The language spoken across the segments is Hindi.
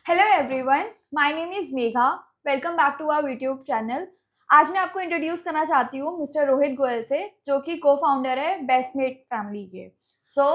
Hello everyone, my name is Megha. Welcome back to our YouTube channel. आज मैं आपको इंट्रोड्यूस करना चाहती हूँ मिस्टर रोहित गोयल से, जो कि को फाउंडर है बेस्टमेट फैमिली के। सो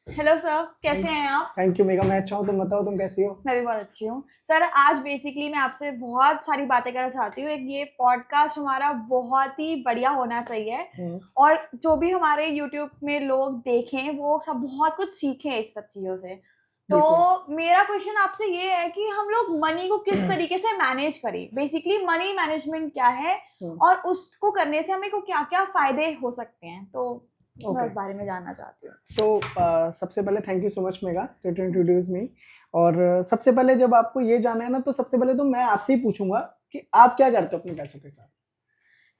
हेलो सर, कैसे हैं आप? Thank you Megha. मैं अच्छा हूँ, तुम बताओ तुम कैसी हो? मैं भी बहुत अच्छी हूँ सर। आज बेसिकली मैं आपसे बहुत सारी बातें करना चाहती हूँ। एक ये पॉडकास्ट हमारा बहुत ही बढ़िया होना चाहिए और जो भी हमारे यूट्यूब में लोग देखें वो सब बहुत कुछ सीखें इस सब चीज़ों से। बिल्कुल। तो मेरा क्वेश्चन आपसे ये है कि हम लोग मनी को किस तरीके से मैनेज करें। बेसिकली मनी मैनेजमेंट क्या है और उसको करने से हमें को क्या क्या फायदे हो सकते हैं, तो मैं ओके उस बारे में जानना चाहती हूँ। तो सबसे पहले thank you so much Megha to introduce me. और सबसे पहले जब आपको ये जानना है ना, तो सबसे पहले तो मैं आपसे ही पूछूंगा कि आप क्या करते हो अपने पैसों के साथ।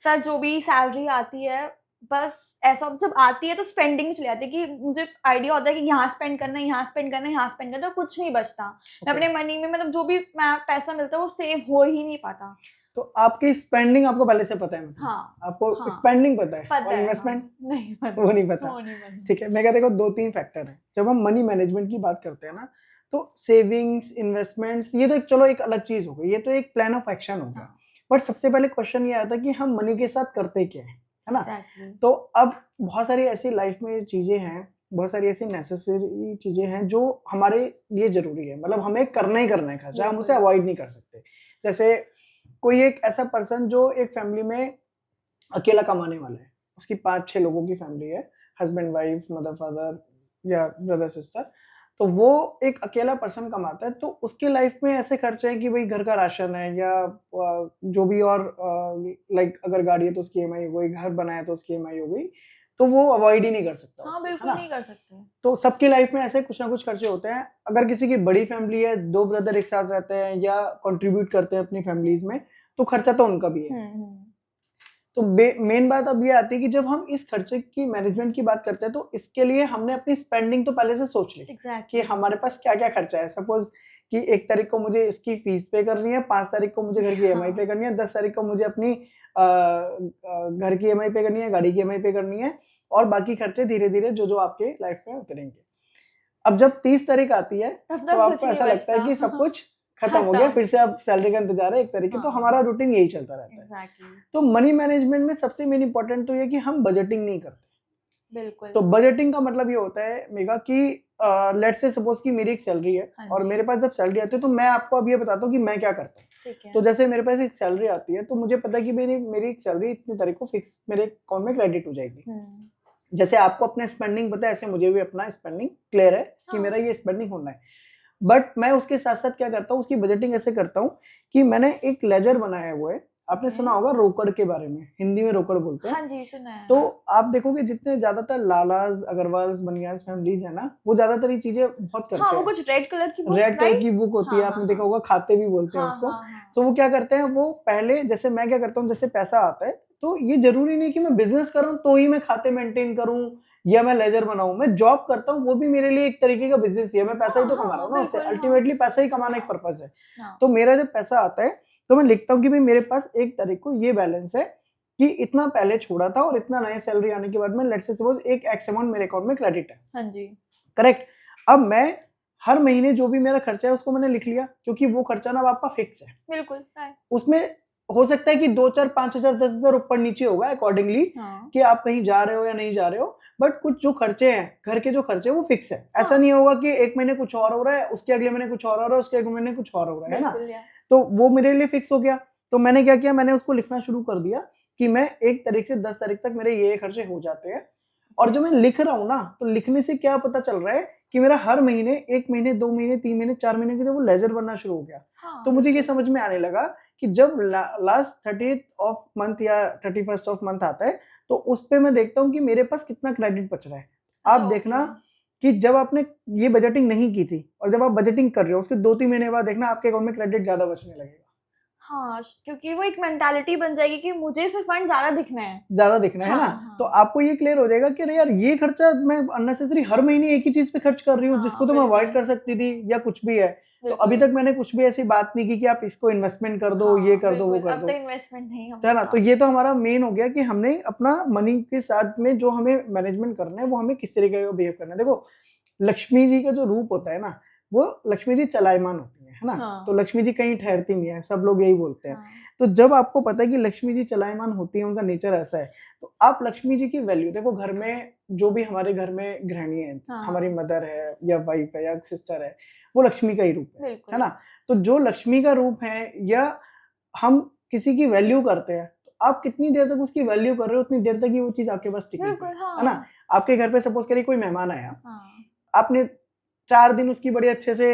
सर जो भी सैलरी आती है, बस ऐसा जब आती है तो स्पेंडिंग में चली जाती है कि मुझे आइडिया होता है कि यहाँ स्पेंड करना है, यहाँ स्पेंड करना है, यहाँ स्पेंड करना है, तो कुछ नहीं बचता। मैं ओके अपने मनी में मतलब जो भी मैं पैसा मिलता है वो सेव हो ही नहीं पाता। तो आपकी स्पेंडिंग आपको पहले से पता है, मतलब हाँ। आपको हाँ, स्पेंडिंग पता है पता और है। हाँ, इन्वेस्टमेंट नहीं पता। वो नहीं पता। वो नहीं पता। ठीक है, मैं कहते देखो दो तीन फैक्टर हैं जब हम मनी मैनेजमेंट की बात करते हैं ना। तो सेविंग्स, इन्वेस्टमेंट्स, ये तो चलो एक अलग चीज हो गई, ये तो एक प्लान ऑफ एक्शन हो गया। हाँ, बट सबसे पहले क्वेश्चन ये आता है कि हम मनी के साथ करते क्या है ना। एग्जैक्टली। तो अब बहुत सारी ऐसी लाइफ में चीजें हैं, बहुत सारी ऐसी नेसेसरी चीजें हैं जो हमारे लिए जरूरी है, मतलब हमें करना ही करना है खर्चा, हम उसे बिल्कुल। अवॉइड नहीं कर सकते। जैसे कोई एक ऐसा पर्सन जो एक फैमिली में अकेला कमाने वाला है, उसकी 5-6 लोगों की फैमिली है, हस्बैंड वाइफ मदर फादर या ब्रदर सिस्टर। तो वो एक अकेला पर्सन कमाता है, तो उसकी लाइफ में ऐसे खर्चे हैं कि भाई घर का राशन है या जो भी और लाइक अगर गाड़ी है तो उसकी ईएमआई हो गई, घर बनाया तो उसकी ईएमआई हो गई। तो वो अवॉइड ही नहीं कर सकता हाँ, उसको, है बिल्कुल ना। नहीं कर सकते। तो सबकी लाइफ में ऐसे कुछ ना कुछ खर्चे होते हैं। अगर किसी की बड़ी फैमिली है, 2 ब्रदर एक साथ रहते हैं या कंट्रीब्यूट करते हैं अपनी फैमिलीज में, तो खर्चा तो उनका भी है। हम्म। तो मेन बात अब ये आती है कि जब हम इस खर्चे की मैनेजमेंट की बात करते हैं, तो इसके लिए हमने अपनी स्पेंडिंग तो पहले से सोच ली कि एग्जैक्टली। हमारे पास क्या क्या खर्चा है। सपोज कि 1 तारीख को मुझे इसकी फीस पे करनी है, 5 तारीख को मुझे घर की ईएमआई पे हाँ, करनी है, 10 तारीख को मुझे अपनी घर की ईएमआई पे करनी है, गाड़ी की ईएमआई पे करनी है, और बाकी खर्चे धीरे धीरे जो जो आपके लाइफ में उतरेंगे। अब जब 30 तारीख आती है, तब तो तक कुछ आपको नहीं ऐसा लगता है बचता। कि सब कुछ खत्म हो गया, खत्म। फिर से अब सैलरी का इंतजार है 1 तारीख की। तो हाँ, हमारा रूटीन यही चलता रहता है। एग्जैक्टली। तो मनी मैनेजमेंट में सबसे मेन इंपॉर्टेंट तो ये कि हम बजटिंग नहीं करते। बिल्कुल। तो बजटिंग का मतलब ये होता है मेगा कि लेट्स से सपोज कि मेरी एक सैलरी है, हाँ और जी। मेरे पास जब सैलरी आती है तो मैं आपको अब ये बताता हूँ कि मैं क्या करता हूँ। ठीक है। तो जैसे मेरे पास एक सैलरी आती है, तो मुझे पता है कि मेरी मेरी एक सैलरी इतनी तारीख को फिक्स मेरे अकाउंट में क्रेडिट हो जाएगी। हम्म। जैसे आपको अपना स्पेंडिंग पता है, ऐसे मुझे भी अपना स्पेंडिंग क्लियर है कि हाँ। मेरा ये स्पेंडिंग होना है। बट मैं उसके साथ साथ क्या करता हूँ, उसकी बजटिंग ऐसे करता हूँ कि मैंने एक लेजर बनाया हुआ है। आपने ओके। सुना होगा रोकड़ के बारे में, हिंदी में रोकड़ बोलते हैं। हाँ जी, सुना है। तो आप देखोगे जितने ज्यादातर लालाज अग्रवाल्स बनियाज फैमिलीज है ना, वो ज्यादातर ये चीजें बहुत हाँ, करते वो हैं। कुछ रेड कलर की बुक, रेड कलर राइट? की बुक होती है, हाँ, हाँ, आपने देखा हाँ। होगा, खाते भी बोलते हैं हाँ, उसको। हाँ, हाँ। सो वो क्या करते हैं, वो पहले जैसे मैं क्या करता हूँ, जैसे पैसा आता है, तो ये जरूरी नहीं कि मैं बिजनेस कर रहा हूँ तो ही मैं खाते मेंटेन करूँ या मैं लेजर बनाऊं। मैं जॉब करता हूँ, वो भी मेरे लिए एक तरीके का बिजनेस ही है, मैं पैसा ही हाँ, तो हाँ, कमा रहा हाँ, हूँ ना उससे, बिल्कुल। हाँ, अल्टीमेटली पैसा ही कमाना एक हाँ, पर्पज है। हाँ। तो मेरा जब पैसा आता है, तो मैं लिखता हूँ कि भाई मेरे पास 1 तारीख को ये बैलेंस है, कि इतना पहले छोड़ा था और इतना नया सैलरी आने के बाद में लेट्स से सपोज एक एक्स अमाउंट मेरे अकाउंट में क्रेडिट है। हाँ जी। करेक्ट। अब मैं हर महीने जो भी मेरा खर्चा है उसको मैंने लिख लिया, क्योंकि वो खर्चा ना अब आपका फिक्स है। बिल्कुल, राइट। उसमें हो सकता है कि 2-4 5,000 10,000 ऊपर नीचे होगा अकॉर्डिंगली, हाँ, कि आप कहीं जा रहे हो या नहीं जा रहे हो। बट कुछ जो खर्चे हैं, घर के जो खर्चे हैं, वो फिक्स है। ऐसा हाँ, नहीं होगा कि एक महीने कुछ और हो रहा है, उसके अगले महीने कुछ और हो रहा है, उसके अगले महीने कुछ और हो रहा है ना। बिल्कुल, या तो वो मेरे लिए फिक्स हो गया। तो मैंने क्या किया, मैंने उसको लिखना शुरू कर दिया कि मैं 1 तारीख से 10 तारीख तक मेरे ये खर्चे हो जाते हैं। और जब मैं लिख रहा हूँ ना, तो लिखने से क्या पता चल रहा है कि मेरा हर महीने 1 महीने 2 महीने 3 महीने 4 महीने के जब वो लेजर बनना शुरू हो गया, हाँ, तो मुझे ये बिल्कुल। समझ में आने लगा कि जब लास्ट 30th ऑफ मंथ या 31st ऑफ मंथ आता है, तो उस पे मैं देखता हूँ कि मेरे पास कितना क्रेडिट बच रहा है। आप अच्छा, ओके। देखना कि जब आपने ये बजटिंग नहीं की थी और जब आप बजटिंग कर रहे हो, उसके 2-3 महीने बाद देखना आपके अकाउंट में क्रेडिट ज्यादा बचने लगेगा। हाँ, क्योंकि वो एक मेंटालिटी बन जाएगी कि मुझे इसमें फंड ज़्यादा दिखने हैं। ज्यादा दिखना है ना। हाँ, तो हाँ। आपको ये क्लियर हो जाएगा कि अरे यार, ये खर्चा मैं अननेसेसरी हर महीने एक ही चीज पे खर्च कर रही हूँ, जिसको हाँ, तो मैं अवॉइड बिल्कुल, कर सकती थी, या कुछ भी है। तो अभी बिल्कुल। तक मैंने कुछ भी ऐसी बात नहीं की कि आप इसको इन्वेस्टमेंट कर दो, ये हाँ, कर दो, वो बिल्कुल, कर अब दो। तो इन्वेस्टमेंट नहीं हम तो है ना। तो हाँ, ये तो हमारा मेन हो गया कि हमने अपना मनी के साथ में जो हमें मैनेजमेंट करना है, वो हमें किस तरीके का बिहेव करना है। देखो, लक्ष्मी जी का जो रूप होता है ना, वो लक्ष्मी जी चलायमान होती है। है ना। हाँ। तो लक्ष्मी जी कहीं ठहरती नहीं है, सब लोग यही बोलते हैं। हाँ, तो जब आपको पता है कि लक्ष्मी जी चलायमान होती है, उनका नेचर ऐसा है, तो आप लक्ष्मी जी की वैल्यू देखो। घर में जो भी हमारे घर में गृहिणी है, हाँ, हमारी मदर है या वाइफ है या सिस्टर है, वो लक्ष्मी का ही रूप है बिल्कुल। ना। तो जो लक्ष्मी का रूप है या हम किसी की वैल्यू करते हैं, तो आप कितनी देर तक उसकी वैल्यू कर रहे हो, उतनी देर तक ही वो चीज आपके पास टिकेगी, बिल्कुल, है ना। हाँ। आपके घर पे सपोज करिए कोई मेहमान आया, हाँ, आपने 4 दिन उसकी बड़े अच्छे से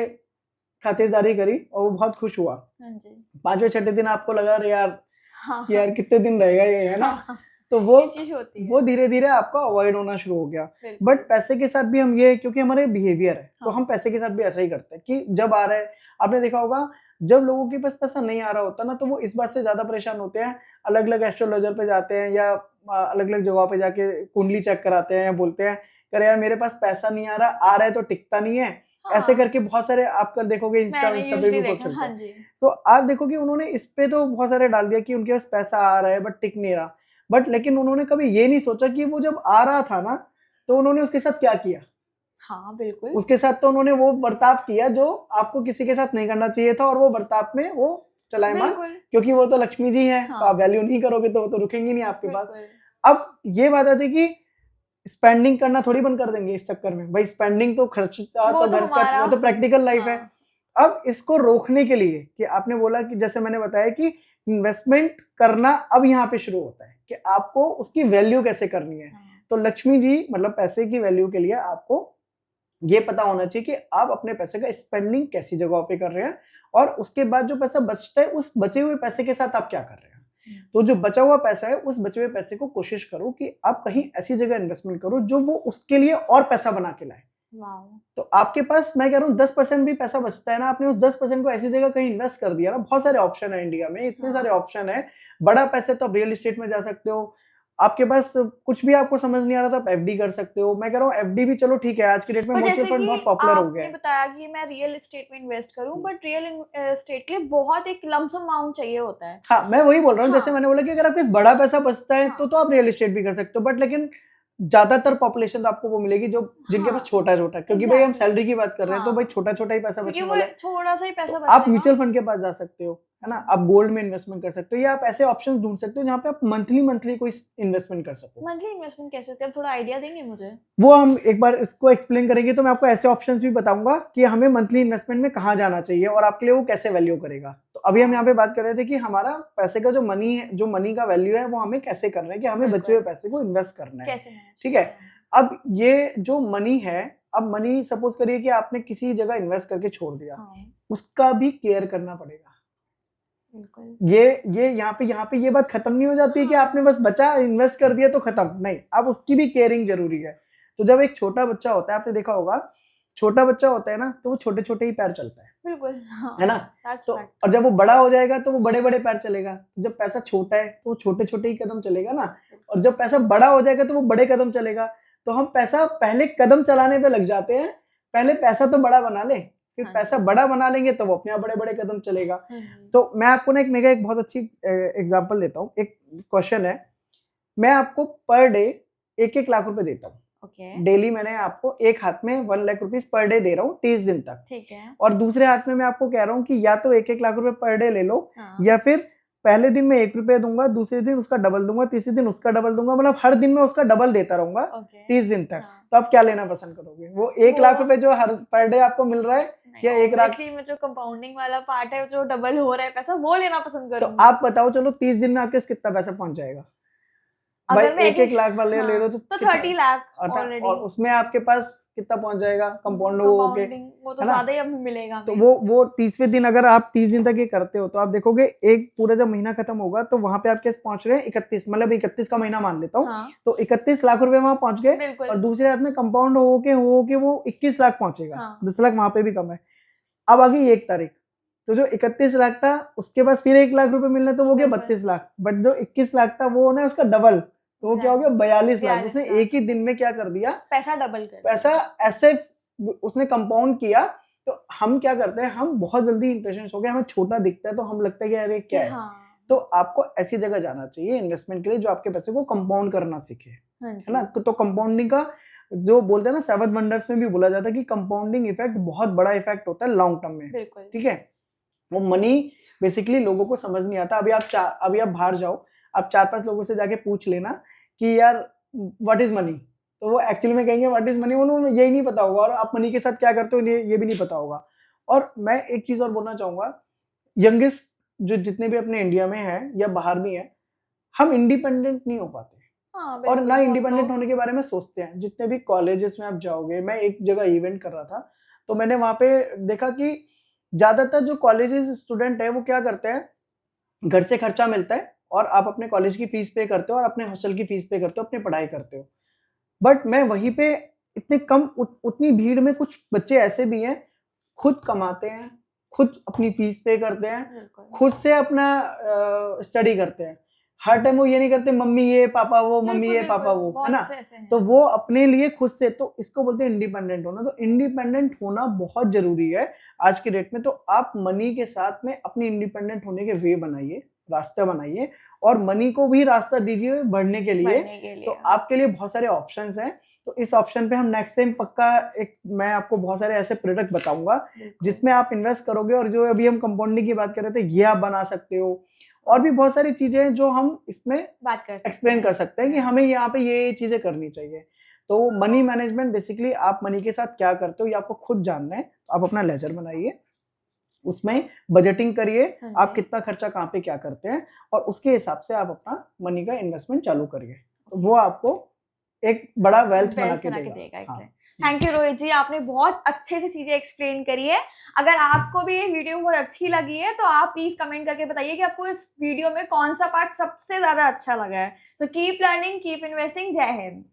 खातिरदारी करी और वो बहुत खुश हुआ। हाँ जी। 5वें छठे दिन आपको लगा अरे यार हाँ, कि यार कितने दिन रहेगा ये, है ना। हाँ, तो वो ये चीज़ होती है। वो धीरे-धीरे आपका अवॉइड होना शुरू हो गया। बिल्कुल। बट पैसे के साथ भी हम ये, क्योंकि हमारे बिहेवियर है, तो हाँ। हम पैसे के साथ भी ऐसा ही करते हैं कि जब आ रहा है, आपने देखा होगा जब लोगों के पास पैसा नहीं आ रहा होता ना, तो वो इस बात से ज़्यादा परेशान होते हैं, अलग-अलग एस्ट्रोलॉजर पे जाते हैं या अलग-अलग जगहों पे जाके कुंडली चेक कराते हैं या बोलते हैं, कि अरे यार मेरे पास पैसा नहीं आ रहा है तो टिकता नहीं है। ऐसे हाँ, करके बहुत सारे आप कर देखोगे इंस्टा मैंने पे यूजुअली भी बहुत देखा। चलता हाँ है। जी। तो आप देखो कि उन्होंने इस पे तो बहुत सारे डाल दिया कि उनके पास पैसा आ रहा है बट टिक नहीं रहा। बट लेकिन उन्होंने कभी ये नहीं सोचा कि वो जब आ रहा था ना, तो उन्होंने उसके साथ क्या किया। हाँ, बिल्कुल। उसके साथ तो उन्होंने वो बर्ताव किया जो आपको किसी के साथ नहीं करना चाहिए था, और वो बर्ताव में वो चलायमान, बिल्कुल। क्योंकि वो तो लक्ष्मी जी हैं, तो हाँ। आप वैल्यू नहीं करोगे तो वो तो रुकेंगी नहीं आपके पास। बिल्कुल। अब ये बात आती है कि स्पेंडिंग करना थोड़ी बंद कर देंगे इस चक्कर में, भाई स्पेंडिंग तो खर्चा वो तो तो घर का, हमारा। वो तो प्रैक्टिकल लाइफ है। हाँ, अब इसको रोकने के लिए कि आपने बोला कि जैसे मैंने बताया कि इन्वेस्टमेंट करना अब यहाँ पे शुरू होता है कि आपको उसकी वैल्यू कैसे करनी है। हाँ, तो लक्ष्मी जी मतलब पैसे की वैल्यू के लिए आपको ये पता होना चाहिए कि आप अपने पैसे का स्पेंडिंग कैसी जगहों पे कर रहे हैं, और उसके बाद जो पैसा बचता है उस बचे हुए पैसे के साथ आप क्या कर रहे हैं। तो जो बचा हुआ पैसा है, उस बचे हुए पैसे को कोशिश करो कि आप कहीं ऐसी जगह इन्वेस्टमेंट करो जो वो उसके लिए और पैसा बना के लाए। वाओ! तो आपके पास मैं कह रहा हूँ 10% भी पैसा बचता है ना, आपने उस 10% को ऐसी जगह कहीं इन्वेस्ट कर दिया ना। बहुत सारे ऑप्शन है इंडिया में, इतने सारे हाँ। ऑप्शन है। बड़ा पैसे तो आप रियल एस्टेट में जा सकते हो, आपके पास कुछ भी आपको समझ नहीं आ रहा तो आप एफडी कर सकते हो। मैं कह रहा हूँ एफडी भी चलो ठीक है, आज की डेट में पर म्यूचुअल जैसे फंड कि बहुत पॉपुलर हो गया आपने है। बताया कि मैं रियल एस्टेट में इन्वेस्ट करूं, बट रियल एस्टेट के लिए बहुत एक लमसम अमाउंट चाहिए होता है। हाँ, मैं वही बोल रहा हूँ, जैसे हाँ। मैंने बोला कि अगर आपके पास बड़ा पैसा बचता है हाँ। तो आप रियल एस्टेट भी कर सकते हो, बट लेकिन ज्यादातर पॉपुलेशन तो आपको वो मिलेगी जो जिनके पास हाँ, छोटा-छोटा, क्योंकि भाई हम एग्जैक्टली। सैलरी की बात कर रहे हैं, तो भाई हाँ, छोटा-छोटा ही पैसा क्योंकि बचने वो वाला है। थोड़ा सा ही तो पैसा आप बचेगा। म्यूचुअल फंड के पास जा सकते हो, है ना। जी। आप गोल्ड में इन्वेस्टमेंट कर सकते हो, या आप ऐसे ऑप्शंस ढूंढ सकते हो जहाँ पे आप मंथली कोई इन्वेस्टमेंट कर सको। मंथली इन्वेस्टमेंट कैसे होती है, आप थोड़ा आइडिया देंगे मुझे? वो हम एक बार इसको एक्सप्लेन करेंगे, तो मैं आपको ऐसे ऑप्शंस भी बताऊंगा कि हमें मंथली इन्वेस्टमेंट में कहाँ जाना चाहिए और आपके लिए वो कैसे वैल्यू करेगा। तो अभी हम यहाँ पे बात कर रहे थे कि हमारा पैसे का जो मनी है, जो मनी का वैल्यू है, वो हमें कैसे करना है, कि हमें बचे हुए पैसे को इन्वेस्ट करना है। कैसे मैनेज ठीक है। करते हैं? अब ये जो मनी है, अब मनी सपोज करिए कि आपने किसी जगह इन्वेस्ट करके छोड़ दिया, हाँ, उसका भी केयर करना पड़ेगा। बिल्कुल। ये यहाँ पे ये बात खत्म नहीं हो जाती है कि हाँ। आपने बस बचा इन्वेस्ट कर दिया तो खत्म, नहीं, अब उसकी भी केयरिंग जरूरी है। तो जब एक छोटा बच्चा होता है, आपने देखा होगा छोटा बच्चा होता है ना, तो वो छोटे छोटे ही पैर चलता बिल्कुल, हाँ, है ना। दैट्स तो फैक्ट। और जब वो बड़ा हो जाएगा तो वो बड़े बड़े पैर चलेगा। तो जब पैसा छोटा है तो वो छोटे छोटे ही कदम चलेगा ना, और जब पैसा बड़ा हो जाएगा तो वो बड़े कदम चलेगा। तो हम पैसा पहले कदम चलाने पे लग जाते हैं, पहले पैसा तो बड़ा बना ले, फिर हाँ पैसा जी। बड़ा बना लेंगे तो वो अपने आप बड़े बड़े कदम चलेगा। हाँ जी। तो मैं आपको ना एक बहुत अच्छी एग्जांपल देता हूँ। एक क्वेश्चन है, मैं आपको पर डे 1-1 लाख रुपए देता हूँ। ओके, डेली मैंने आपको एक हाथ में 1 lakh rupees per day they रहा हूँ 30 दिन तक, ठीक है। और दूसरे हाथ में मैं आपको कह रहा हूँ कि या तो 1-1 लाख रुपए पर डे ले लो, हाँ, या फिर पहले दिन में 1 रुपया दूंगा, दूसरे दिन उसका डबल दूंगा, तीसरे दिन उसका डबल दूंगा, मतलब हर दिन में उसका डबल देता रहूंगा ओके। 30 दिन तक। हाँ। तो आप क्या लेना पसंद करोगे, वो 1 लाख रुपए जो हर पर डे आपको मिल रहा है, नहीं, या 1 लाख? ऑब्वियसली मैं जो कंपाउंडिंग वाला पार्ट है, जो डबल हो रहा है पैसा, वो लेना पसंद तो करूंगी। आप बताओ, चलो 30 दिन में आपके पास कितना पैसा पहुंच जाएगा भाई। अगर मैं 1-1 लाख वाले ले हाँ, रहे हो तो तो कितना? 30 लाख और ऑलरेडी। उसमें आपके पास कितना पहुंच जाएगा कंपाउंड हो के, कंपाउंडिंग वो तो है ना। ज्यादा ही अब मिलेगा तो हमें। वो 30वें दिन अगर आप 30 दिन तक ये करते हो, तो आप देखोगे एक पूरा जब महीना खत्म होगा तो वहां पे आपके पास पहुंच रहे हैं 31, मतलब 31 का महीना मान लेता हूँ। हाँ, तो 31 लाख रुपए वहां पहुंच गए, बिल्कुल। और दूसरे हाथ में कंपाउंड हो के वो 21 लाख पहुंचेगा। हाँ। 10 लाख वहां पे भी कम है। अब आ गई 1 तारीख, तो जो 31 लाख था उसके पास फिर 1 लाख रुपए मिलने, तो वो गया बिल्कुल। 32 लाख। बट जो 21 लाख था वो ना उसका डबल, तो वो क्या हो गया 42 लाख। 42 उसने लाख। एक ही दिन में क्या कर दिया, पैसा डबल कर पैसा ऐसे उसने कंपाउंड किया। तो हम क्या करते हैं, हम बहुत जल्दी इंपेशेंस हो गए, हमें छोटा दिखता है तो हम लगता है कि अरे क्या है। हाँ, तो आपको ऐसी जगह जाना चाहिए इन्वेस्टमेंट के लिए जो आपके पैसे को कंपाउंड करना सीखे, हाँ है ना। जी। तो कंपाउंडिंग का जो बोलते हैं ना 7 वंडर्स में भी बोला जाता है कि कंपाउंडिंग इफेक्ट बहुत बड़ा इफेक्ट होता है लॉन्ग टर्म में, बिल्कुल। ठीक है। वो मनी बेसिकली लोगों को समझ नहीं आता। अभी आप बाहर जाओ, आप 4-5 लोगों से जाके पूछ लेना कि यार व्हाट इज मनी, तो वो एक्चुअली में कहेंगे व्हाट इज मनी, उन्हें यही नहीं पता होगा, और आप मनी के साथ क्या करते हो ये भी नहीं पता होगा। और मैं एक चीज और बोलना चाहूंगा, यंगेस्ट जो जितने भी अपने इंडिया में हैं या बाहर भी हैं, हम इंडिपेंडेंट नहीं हो पाते हाँ और बिल्कुल, ना बहुत इंडिपेंडेंट लोग होने के बारे में सोचते हैं। जितने भी कॉलेजेस में आप जाओगे, मैं एक जगह इवेंट कर रहा था, तो मैंने वहां पे देखा कि ज्यादातर जो कॉलेजेस स्टूडेंट है वो क्या करते हैं, घर से खर्चा मिलता है और आप अपने कॉलेज की फीस पे करते हो और अपने हॉस्टल की फीस पे करते हो, अपनी पढ़ाई करते हो। बट मैं वहीं पे इतने कम उतनी भीड़ में कुछ बच्चे ऐसे भी हैं, खुद कमाते हैं, खुद अपनी फीस पे करते हैं, बिल्कुल खुद से अपना स्टडी करते हैं। हर टाइम वो ये नहीं करते मम्मी ये पापा वो, मम्मी बिल्कुल ये पापा बिल्कुल, वो, है बहुत ना। से ऐसे हैं। तो वो अपने लिए खुद से, तो इसको बोलते हैं इंडिपेंडेंट होना। तो इंडिपेंडेंट होना बहुत जरूरी है आज के डेट में। तो आप मनी के साथ में अपनी इंडिपेंडेंट होने के वे बनाइए, रास्ते बनाइए, और मनी को भी रास्ता दीजिए बढ़ने के लिए। बढ़ने के लिए तो आपके लिए बहुत सारे ऑप्शंस हैं। तो इस ऑप्शन पे हम नेक्स्ट टाइम पक्का मैं आपको बहुत सारे ऐसे प्रोडक्ट बताऊंगा बिल्कुल। जिसमें आप इन्वेस्ट करोगे, और जो अभी हम कंपाउंडिंग की बात कर रहे थे ये आप बना सकते हो। और भी बहुत सारी चीजें हैं जो हम इसमें बात कर एक्सप्लेन कर सकते हैं कि हमें यहाँ पे ये चीजें करनी चाहिए। तो मनी मैनेजमेंट बेसिकली आप मनी के साथ क्या करते हो ये आपको खुद जानना है। आप अपना लेजर बनाइए, उसमें बजटिंग करिए, आप कितना खर्चा कहाँ पे क्या करते हैं, और उसके हिसाब से आप अपना मनी का इन्वेस्टमेंट चालू करिए। तो वो आपको एक बड़ा वेल्थ बना के देगा। हाँ। थैंक यू रोहित जी, आपने बहुत अच्छे से चीजें एक्सप्लेन करी है। अगर आपको भी ये वीडियो बहुत अच्छी लगी है तो आप प्लीज कमेंट करके बताइए कि आपको इस वीडियो में कौन सा पार्ट सबसे ज्यादा अच्छा लगा है। तो कीप लर्निंग, कीप इन्वेस्टिंग। जय हिंद।